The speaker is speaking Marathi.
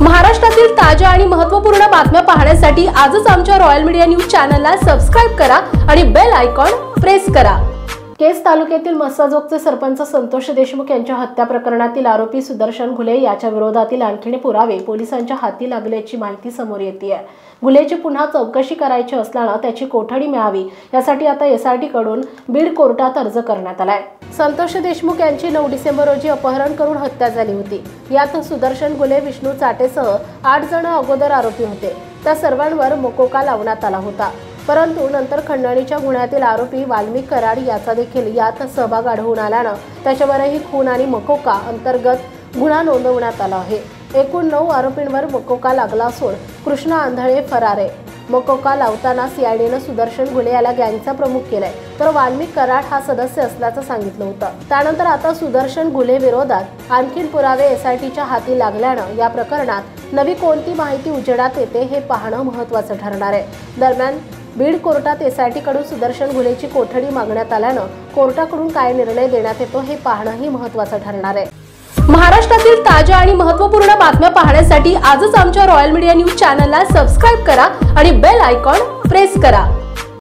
महाराष्ट्रातील ताज्या आणि महत्त्वपूर्ण बातम्या पाहण्यासाठी आजच आमच्या रॉयल मीडिया न्यूज चॅनलला सबस्क्राइब करा आणि बेल आयकॉन प्रेस करा। केस तालुक्यातील मस्साजोगचे सरपंच संतोष देशमुख यांच्या हत्या प्रकरणातील आरोपी सुदर्शन घुले याच्या विरोधातील आणखीन पुरावे पोलिसांच्या हाती लागल्याची माहिती समोर येते आहे। घुलेची पुन्हा चौकशी करायची असल्याने त्याची कोठडी मिळावी यासाठी आता एसआयटी कडून बीड कोर्टात अर्ज करण्यात आलाय। संतोष देशमुख यांची 9 डिसेंबर रोजी अपहरण करून हत्या झाली होती। यात सुदर्शन घुले, विष्णू चाटेसह 8 जण अगोदर आरोपी होते। त्या सर्वांवर मोकोका लावण्यात आला होता, परंतु नंतर खंडणीच्या गुन्ह्यातील आरोपी वाल्मिक कराड याचा देखील यात सहभाग आढळून आल्याने त्याच्यावरही खून आणि मकोका अंतर्गत गुन्हा नोंदवण्यात आला आहे। एकूण 9 आरोपींवर मकोका लागला असून कृष्णा आंधळे फरार आहे। मकोका लावताना सीआयडीने सुदर्शन घुले याला गँगचा प्रमुख केलाय, तर वाल्मिक कराड हा सदस्य असल्याचं सांगितलं होतं। त्यानंतर आता सुदर्शन घुले विरोधात आणखीन पुरावे एसआयटीच्या हाती लागल्याने या प्रकरणात नवी कोणती माहिती उजेडात येते हे पाहणं महत्त्वाचं ठरणार आहे। दरम्यान बीड कोर्टात एसआयटी कडून सुदर्शन घुलेची कोठडी मागण्यात आल्यानं कोर्टाकडून काय निर्णय देण्यात येतो हे पाहणंही महत्त्वाचं ठरणार आहे। महाराष्ट्रातील ताज्या आणि महत्त्वपूर्ण बातम्या पाहण्यासाठी आजच आमच्या रॉयल मीडिया न्यूज चॅनलला सबस्क्राइब करा आणि बेल आयकॉन प्रेस करा।